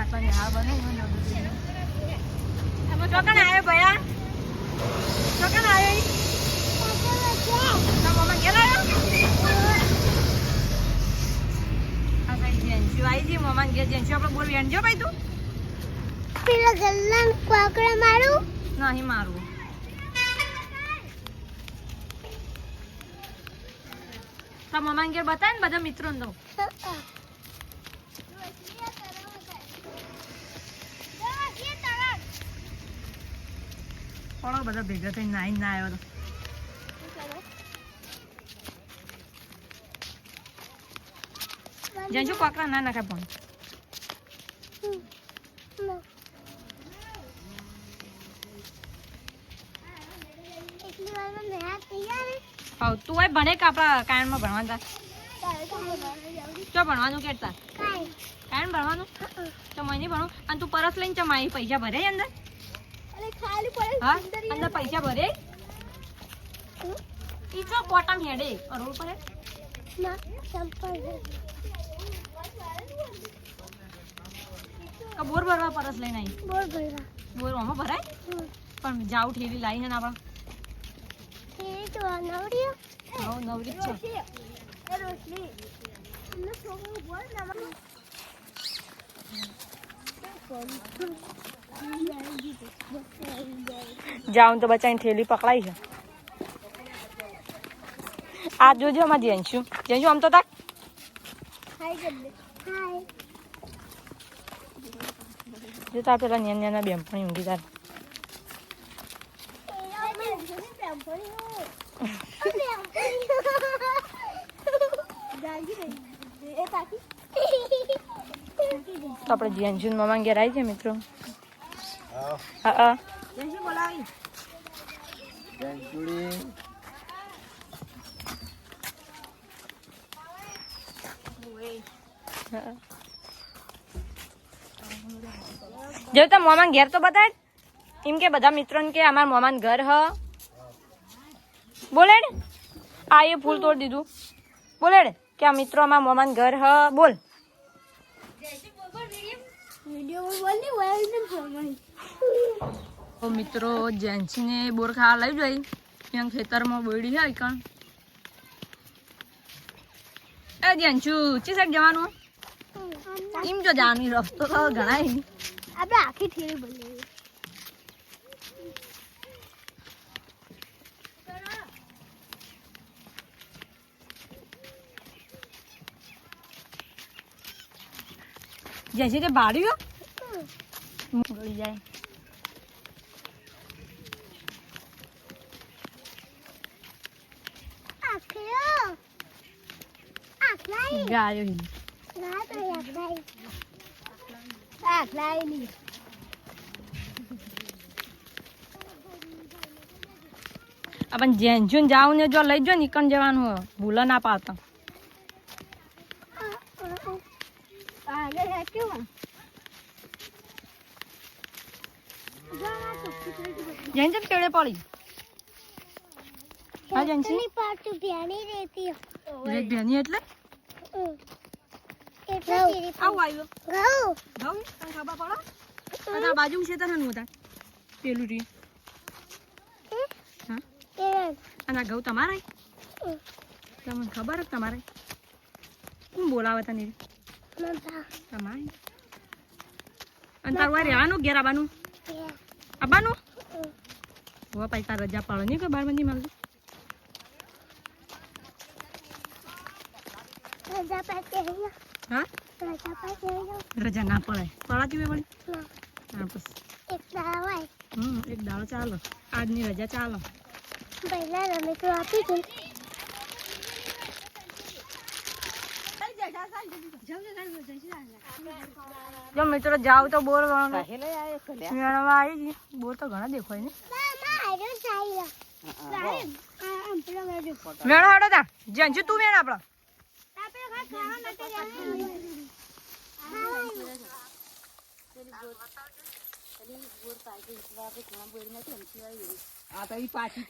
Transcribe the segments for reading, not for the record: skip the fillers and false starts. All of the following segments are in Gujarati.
શાકભાજી હા બનાવી ચોકન આવ્યો ભયા ચોકન આવ્યો મમ્મા ગેલા આ કઈ જેન્સી આવી જી મમ્મા ઘેર જેન્સી આપણે બોલ વેણજો ભાઈ તું પેલા ગલ્લાન કોકડા મારું નહીં મારું તો મમ્મા ઘેર બતાય ને બધા મિત્રો ને તો થોડો બધા ભેગા થઈને નાઈ ના આવ્યો તો જેન્સી કોકડા ના નાખે પણ હા તું હોય ભણે કે આપણા કાયણમાં ભણવાનું ચો ભણવાનું કેતા કાયણ ભણવાનું તો મને નહીં ભણું અને તું પરસ લઈને ચમાઈ પૈસા ભરે અંદર હા અંદર પૈસા ભરે ઈ તો કોટમ હેડે રોડ પર બોર ભરવા પરસ લઈને આવી બોર આમાં ભરાય પણ જાવ ઠેલી લાવી છે ને આપણા નવરી છે જાઉં તો બચાની થેલી પકડાઈ છે આ જોજો અમાર જેન્સુ આમ તો તાક જો તા પેલા નેના બેમ્પણી ઊંઘી તાર તો આપણે જેન્સુ મમ્મા ઘેર આવી છે મિત્રો હા જેન્સુ બોલાવી જો તો મોમાન ઘેર તો બતાય એમ કે બધા મિત્રોને કે અમાર મોમાન ઘર હ બોલે ને આ એ ફૂલ તોડ દીધું બોલે ને કે આ મિત્રો અમાર મોમાન ઘર હ બોલ તો મિત્રો જેન્સીને બોર ખાવા લઈ જાય ત્યાં ખેતરમાં બોયડી છે કણ એ જેન્સુ ચી સાઈડ જવાનું એમ જો જવાનું રસ્તો તો ઘણા આપણે આખી ઠેલી બોલીએ जैसे कि बाड़ी हो गई जाए गायो अपन जेंजून जाऊ ने जो लई जो निकल जवान हो भूला ना पाता जेंजन केड़े पड़ी हां जेंजन पार्ट प्यानी रहती है रे बेनी એટલે એટલે તેરી આવ આવ્યો ગાઉ ગાઉ તને ખબર પડો આ બાજુ છે તને નું હતા પેલું રી હા એ અને ગાઉ તમારે તમને ખબર જ તમારે કોણ બોલાવે તને નતા તમારે અંતર વારે આનું ઘેર આવવાનું આવવાનું वो पैसा रजा पाड़ो नहीं के बार मंदी मांग रजा पाते हैं हां रजा पाते हैं रजा ना पड़े पड़ाती में बड़ी हां बस एक दावा एक दावा चालो आज ની રજા ચાલો પહેલા રમે તો આપી દે જો મિત્રો જાવ તો બોર વાળો હેલે આયો ખલ્યા મેળવા આવી જી બોર તો ઘણા દેખાય ને મેળો હાડો તા જેંજુ તું મેળ આપડો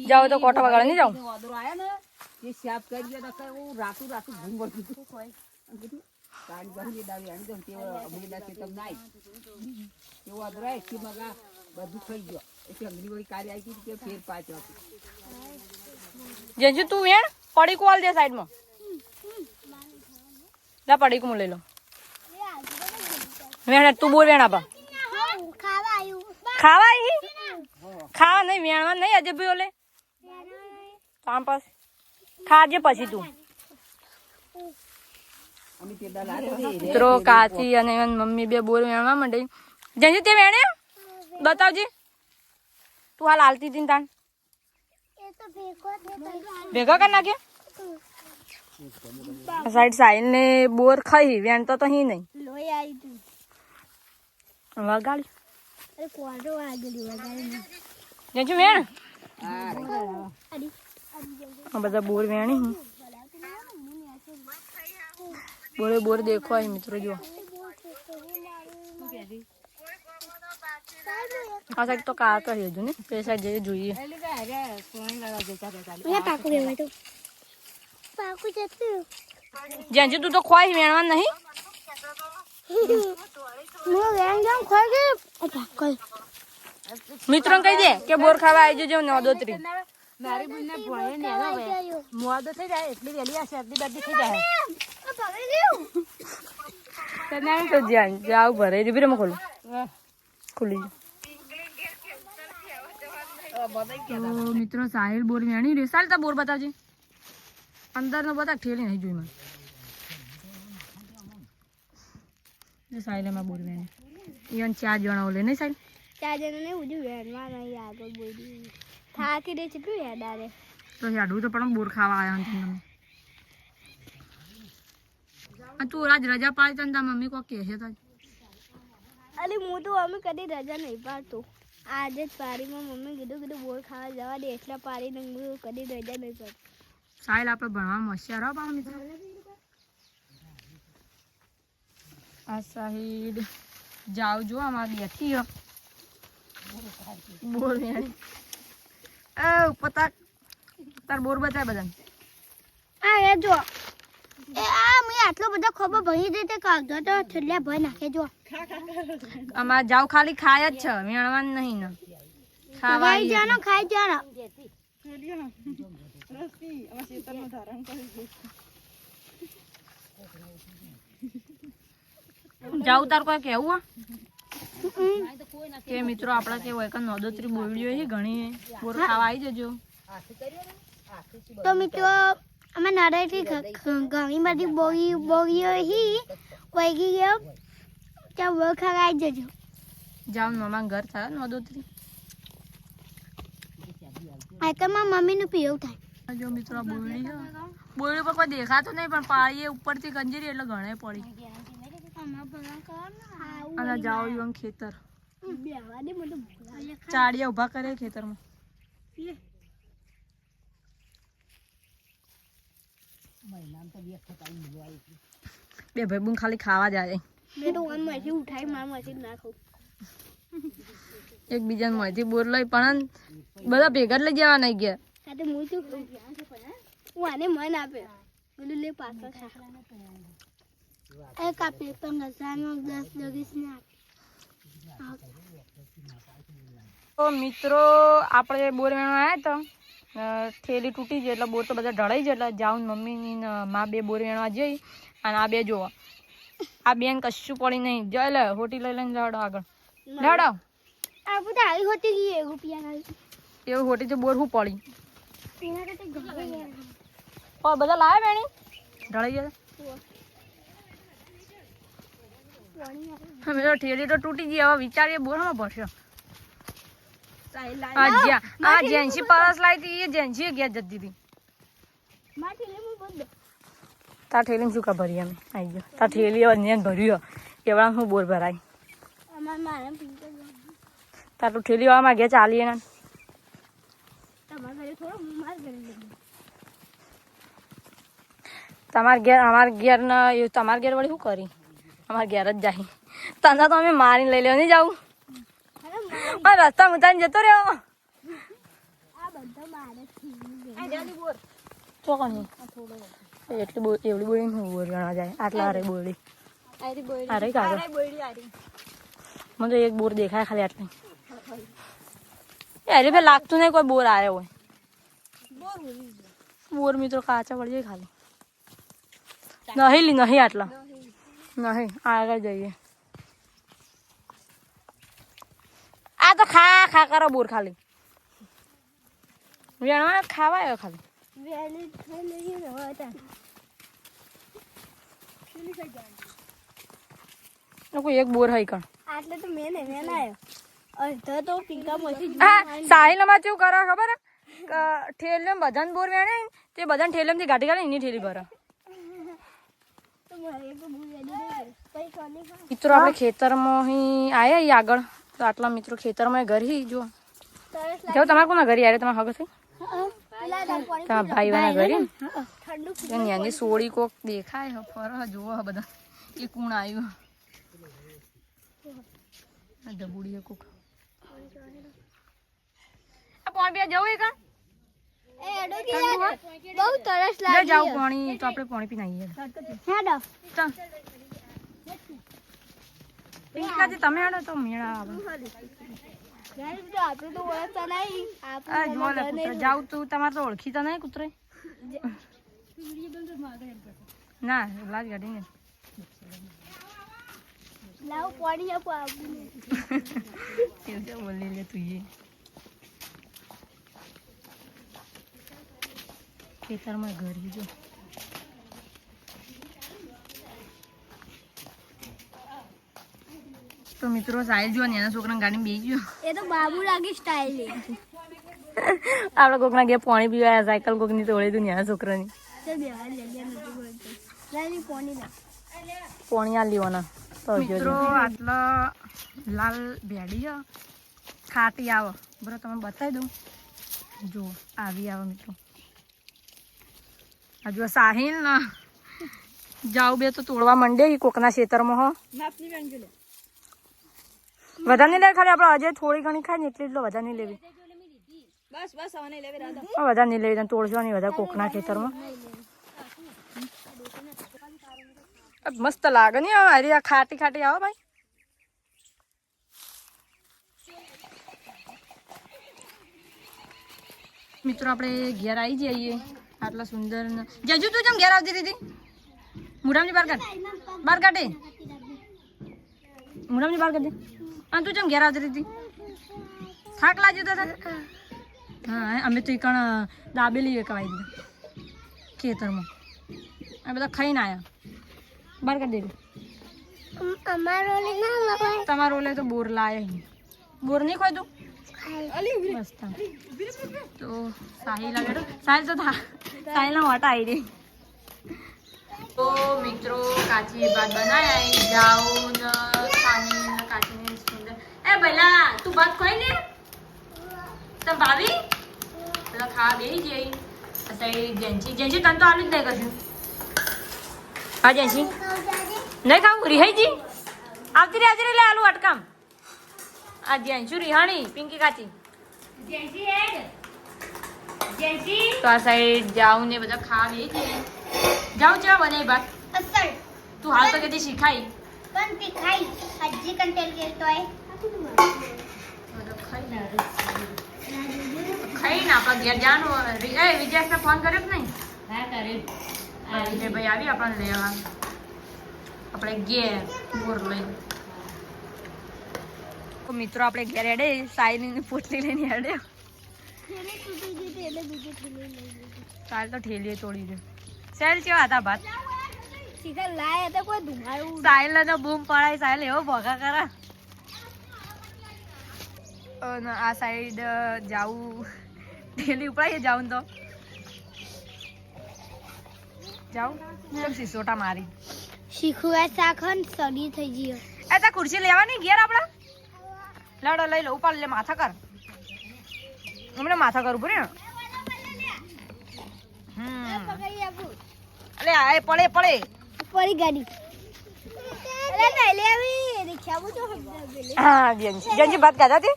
जाओ तो कोटा वगैरह नहीं जाओ ऑर्डर आया ना ये साफ कर दिया था वो रातों रातों घूम गई તાણી ગહની દાવી આણી દઉં તેવો અમરીના ચેતમ નાઈ તેવો અદરાય કે મગા બધું થઈ ગયો એટલે અંગની વળી કાલે આવી હતી કે ફેર પાછો જેજુ તું વેણ પડી કોલ દે સાઈડમાં લા પડી કો લઈ લો વેણ તું બોલ વેણ આપા ખાવા આવ્યું ખાવા આવી ખાવા નહીં વેણવા નહીં આજે ભાઈ ઓલે કામ પાસ ખાજે પછી તું અમે તે દાલા મિત્રો કાચી અને મમ્મી બે બોર વેણવા માંડે જેજુ તે વેણે બતાવજે તું હાલ હાલતી હતી ને તાન એ તો ભેગો ભેગા કરી નાખે સાઈડ સાઈડ ને બોર ખાઈ વેણ તો હી નહીં લોહી આવી તું વગાડી અરે કોડો આગળી વગાડી જેજુ વેણ અડી આ બધા બોર વેણી હું બોરે બોર દેખો અહીં મિત્રો જો આ સાઈડ તો કાકા હજુ ને તે સાઈડ જઈએ જોઈએ અહીંયા પાકું રહેવાય તો પાકું જતું જેજુ તું તો ખોઈ વેણવા નહીં હું વેણ જામ ખોઈ ગઈ પાકલ મિત્રો કહી દે કે બોર ખાવા આવી જજો નોદોત્રી મારી બુનને ભણે ને હવે મોડો થઈ જાય એટલી વેલી આ શરદી બધી થઈ જાય તો જ્યાં જાવ ભરે રીબી રમ ખોલું ખુલી તો મિત્રો સાહિલ બોર વેણી રે સાલ તા બોર બતાવજે અંદર નો બતા ઠેલી નહીં જોઈ મને સાહિલ માં બોર વેણી ઈવન 4 જણા ઓલે નહીં સાહિલ 4 જણા ને ઉડી વેણવા નહીં આગળ બોલી થાકી દે છે તું યાદારે તો યાડું તો પણ બોર ખાવા આવ્યા હતા તમે આ તું આજ રજા પાડી તને તાર મમ્મી કોક કહે છે તો અલી હું તો અમે કદી રજા નહીં પાડતો આજે જ પારીમાં મમ્મી કીધું બોર ખાવા જવા દે એટલા પાડીને હું કદી રજા નહીં પાડતો સાહેલ આપણે ભણવામાં હોશિયાર હો પાછો મિત્રો આ સાઈડ જાવ જો આમાં બેઠી હો બોર વેણી પતા તાર બોર બતાય બધાને આ એ જો એ આ મે આટલો બધો ખબર ભરી દે તે કાગદો તો છેલ્લે ભય નાખે જો આમાં જાવ ખાલી ખાય જ છે વેણવાનું નહીં ને ખાવા ખાઈ જાનો જાવ તાર કોઈ કેવું કે મિત્રો આપડા કેવું હોય કે નોદોત્રી બોલડીઓ છે ઘણી બોર ખાવા આવી જજો તો મિત્રો અમે નારાયણથી ઘણી બધી બોગીઓ હી વૈગી ગયો ત્યાં બોર ખાવા આવી જજો જાવ મામા ઘર થાય નોદોત્રી આ તો મારા મમ્મીનું પીવું થાય જો મિત્રો બોલડી છે બોલડી પર કોઈ દેખાતો નહીં પણ પાળીએ ઉપરથી કંજીરી એટલે ઘણે પડી અને જાઓ યુવાન ખેતર ચાડિયા ઉભા કરે ખેતરમાં બે ભાઈ બુન ખાલી ખાવા જાય મેં તો માંથી ઉઠાઈ મારામાંથી નાખું એકબીજાને મોંથી બોર લઈ પણ બધા ભેગા જ લઈ જવા નહીં ગયા આ તો હું શું હું આને મન આપે પેલું લે પાછળ એક આપે 15 10 ને તો મિત્રો આપણે બોર વેણવા આવ્યા તો ઠેલી તૂટી જાય એટલે બોર તો બધા ઢળાઈ જાય એટલે જાઉં મમ્મીની ને માં બે બોર વેણવા જઈ અને આ બે જોવા આ બેન કશું પડી નહીં જઈ લે હોટી લઈ લઈને લડો આગળ લડો આ બધા આવી હોતી ગઈ રૂપિયા એવું હોટી તો બોર શું પડી એના કરતા ઘરે બધા લાવે બેણી ઢળાઈ જાય મેરો ઠેલી તો તૂટી ગઈ હવે વિચારીએ બોરમાં ભરશો આ જેન્સી પરસ લાવી હતી એ જેન્સી ગયા જતી હતી તાર ઠેલી શું કા ભરી અમે આવી ગયો તાર ઠેલી અન્યાન ભર્યો એવડા શું બોર ભરાય તાર તો ઠેલી વાળા ગયા ચાલીએ ને તમાર ઘેર અમાર ઘેર ના એવું તમાર ઘેર વળી શું કરી અમાર ઘેર જ જાય તને તો અમે મારીને લઈ લેવા નહીં જાવું રસ્તા મુતાને જતો રહ્યો તો કોણ એટલી એવડી બોરી હું બોર ગણવા જાય આટલા હારે બોરી અરે કાગળ મને તો એક બોર દેખાય ખાલી આટલી અરે ભાઈ લાગતું નહીં કોઈ બોર આવ્યો હોય બોર મિત્રો કાચા પડી જાય ખાલી નહીં આટલા નહીં આગળ જઈએ આ તો ખા કરો બોર ખાલી વેણવા ખાવા આવ્યો ખાલી કોઈ એક બોર હોય કણ આટલે તો મેં આવ્યો અડધો તો પિંકામાંથી હા સાહિલમાં કેવું કરો ખબર ઠેલીમાં બધાને બોર વેણે તે બધાને ઠેલીમાંથી ગાડી કાઢે એની ઠેલી ભરે મિત્રો આપણે ખેતરમાં અહીં આવ્યા અહીં આગળ તો આટલા મિત્રો ખેતરમાં ઘર હી જો જાઓ તમારે કોના ઘરે આવ્યા તમારે હગર થઈ તમારા ભાઈ વાના ઘરે ત્યાંની સોળી કોક દેખાય ફર જોવો બધા એ કુણ આવ્યું ડબુડી કોક આ પાણી પીવા જવું કા બહુ તરસ લે જાવ પાણી તો આપણે પાણી પીને આવીએ હેડો પિંકાજી તમે હેડો તો મેળા આવે આપણે તો ઓળખતા નહીં આ જો લે કૂતરા જાવ તું તમારે તો ઓળખી તો નહીં કૂતરે ના લાજ ગાડી ને લાવ પાણી આપો એવું બોલી લે તું એ ખેતરમાં ઘર જો તો મિત્રો સાહેલ જો ને એના છોકરાને ગાડીમાં બેસી ગયો એ તો બાબુ લાગી સ્ટાઇલ આપડે કોકના ઘેર પાણી પીવા સાયકલ કોકની તોડી દઉં ને છોકરાની પાણી આ લેવાના મિત્રો આટલા લાલ ભેડી ખાટી આવે બરાબર તમે બતાવી દઉં જો આવી આવે મિત્રો હજુ સાહિલ ને જાવ બે તો તોડવા માંડે કોકના ખેતરમાં હો વધારે નહીં લે ખાલી આપણે આજે થોડી ઘણી ખાય ને એટલી વધારે નહીં લેવી વધારે નહીં લેવી તોડજો નહીં વધારે કોકના ખેતરમાં મસ્ત લાગે ને અરે આ ખાટી ખાટી આવો ભાઈ મિત્રો આપણે ઘેર આવી જઈએ આટલા સુંદર જજુ તું જેમ ઘેર આવતી દીદી મુડામની બહાર કાઢ કાઢે મુડામની બહાર કાઢે હા તું જેમ ઘેર આવતી દીદી થાક લાગ્યો તો હા અમે તો કણ દાબેલી કવાઈ દીધા ખેતરમાં આ બધા ખાઈને આવ્યા બહાર કાઢી દેવું તમારો લે તો બોર લાય બોર નહીં ખોય તું મસ્ત તો સાહિલ આગળ સાહિલ તો સાહિલના વાટા આવી રહી તો મિત્રો કાચી ભાત બનાયા જાઉન પાણી કાચીને સુંદર એ ભલા તું ભાત ખોઈ ને તમ ભાભી પેલા ખાવા બેસી જઈ સાઈડ જેન્સી તને તો આલું જ નહીં કરશું હા જેન્સી નહીં ખાવું રિહાઈજી આવતી રે આજે લે આલુ અટકામ આ જેન્સુ રિહાણી પિંકી કાચી તો આ સાઈડ જાઉં ને બધા ખાવા બેસી જઈએ જાઉં છે બનાવી ભાત તું હાલ તો કદી શીખાઈ પણ તીખાઈ હજી કંટેલ કેતો હે ખાઈને આપણા ઘેર જવાનું એ વિજયને ફોન કર્યો કે નહીં હા કર્યો વિજયભાઈ આવી આપણને લેવા આપણે ઘેર બોર લઈ તો મિત્રો આપણે ઘેર હેડે સાઈની પોટલી લઈને હેડે સાલ તો ઠેલીએ તોડી દે સાહેલ કેવા હતા ભાત શીખર લાય તો કોઈ ધુમાડું સાહેલ ને બૂમ પડાય સાહેલ એવો ભોગા કરા અને આ સાઈડ જાવું ઠેલી ઉપડાઈએ જાઉં તો જાઉં કેમ સિસોટા મારી શીખવા સાખન સડી થઈ ગયો એ તા ખુરશી લેવાની ઘેર આપડા લડો લઈ લો ઉપાડ લે માથા કર હમણાં માથા કરું પૂરે અલે આ પડે પડી ગાડી અરે નહીં લેવી રિક્ષામાં તો હા જેનજી ભાત ખાધા હતી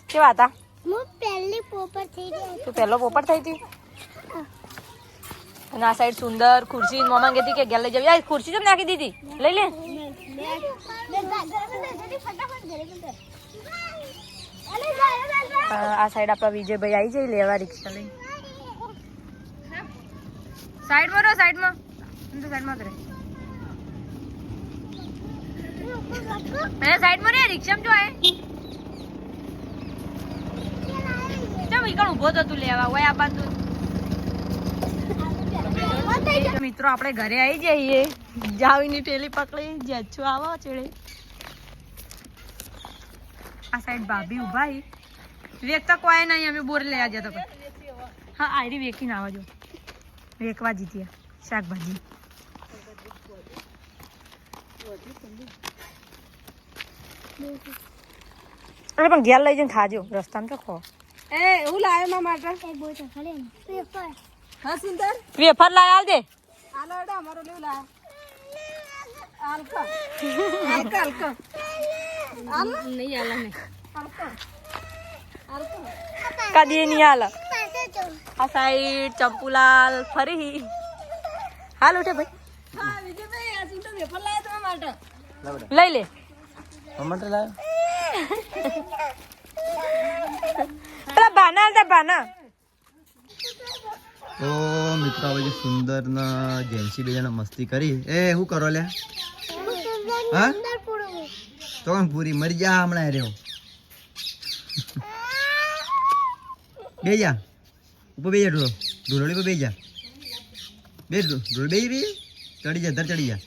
કેવા હતા હું પહેલી પોપટ થઈ ગઈ તું પહેલો પોપટ થઈ હતી અને આ સાઈડ સુંદર ખુરશી મામા કહેતી કે ઘેર લઈ જવી. આ ખુરશી તો નાખી દીધી, લઈ લે. આ સાઈડ આપણા વિજયભાઈ આવી જાય લેવા રિક્ષા લઈ. સાઈડમાં રહો, સાઈડમાં સાઈડમાં જ રહે. સાઈડમાં રે, રિક્ષામાં જો આય ચાલ ઈકણ ઊભો તો તું લેવા હોય આ બાજુ. મિત્રો આપણે ઘરે આવી જઈએ. જાવીની ઠેલી પકડી જેછું આવો ચેડે. આ સાઈડ ભાભી ઉભા હી. વેકતા કોઈ નહીં, અમે બોર લેવા જતો. હા આયરી વેકીને આવજો. વેકવા જીતી શાકભાજી. અરે પણ ઘેર લઈ જઈને ખાજો, રસ્તામાં તો ખો. હું લાવ્યો મારા માટે હા સુંદર વેફર લાય આલ દે. આલો એડો અમારો લેવ લાવ આલકા આલકા આલકા આલ નહીં આલા નહીં આલકા આલકા કદી નહીં હાલ. આ સાઈડ ચંપુલાલ ફરી હાલ ઉઠે ભાઈ. હા વિજયભાઈ આ સુંદર વેફર લાવ્યો તમારા માટે લઈ લે. પેલા બાના હતા બાના. તો મિત્રો હવે સુંદર ના જેન્સી બે જણા મસ્તી કરી. એ શું કરો લે? હા તો કોણ પૂરી મરી જા હમણાં રહ્યો. બે જા ઉપર બે જા ઢોળો ઢોળડી પર બે જા બે ઢોળ બે બે ચડી જા અધર ચડી જા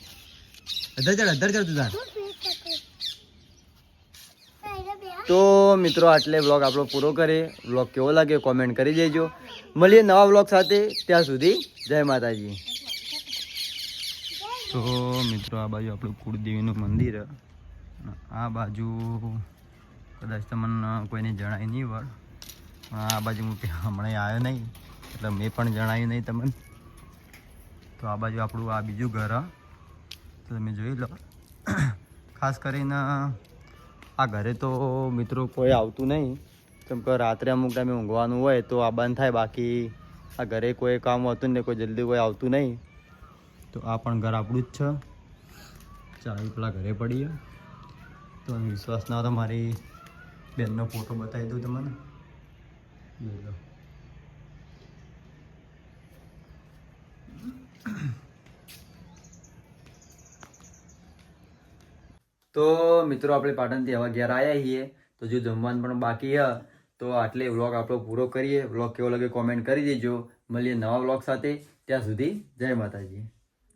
અધર ચડ તું તાર. તો મિત્રો આટલે વ્લોગ આપણો પૂરો કરીએ. વ્લોગ કેવો લાગે કોમેન્ટ કરી દેજો. મળીએ નવા વ્લોગ સાથે, ત્યાં સુધી જય માતાજી. તો મિત્રો આ બાજુ આપણું કુળદેવીનું મંદિર, આ બાજુ કદાચ તમને કોઈને જણાય નહીં વળ, પણ આ બાજુ હું હમણાં આવ્યો નહીં એટલે મેં પણ જણાવ્યું નહીં તમને. તો આ બાજુ આપણું આ બીજું ઘર, તો તમે જોઈ લો. ખાસ કરીને આ ઘરે તો મિત્રો કોઈ આવતું નહીં, કેમ કે રાત્રે અમુક ટાઈમે ઊંઘવાનું હોય તો આ બંધ થાય. બાકી આ ઘરે કોઈ કામ હોતું ને કોઈ જલ્દી કોઈ આવતું નહીં. તો આ પણ ઘર આપણું જ છે. ચાવી પેલા ઘરે પડીએ. તો વિશ્વાસ ના હોય તો મારી બેનનો ફોટો બતાવી દઉં તમને, જોઈ લો. તો મિત્રો આપણે પાટણથી હવે ઘેર આવ્યા છીએ. તો જો જમવાનું પણ બાકી છે તો આટલે વ્લોગ આપણો પૂરો કરીએ. વ્લોગ કેવો લાગે કોમેન્ટ કરી દેજો. મળીએ નવા વ્લોગ સાથે, ત્યાં સુધી જય માતાજી.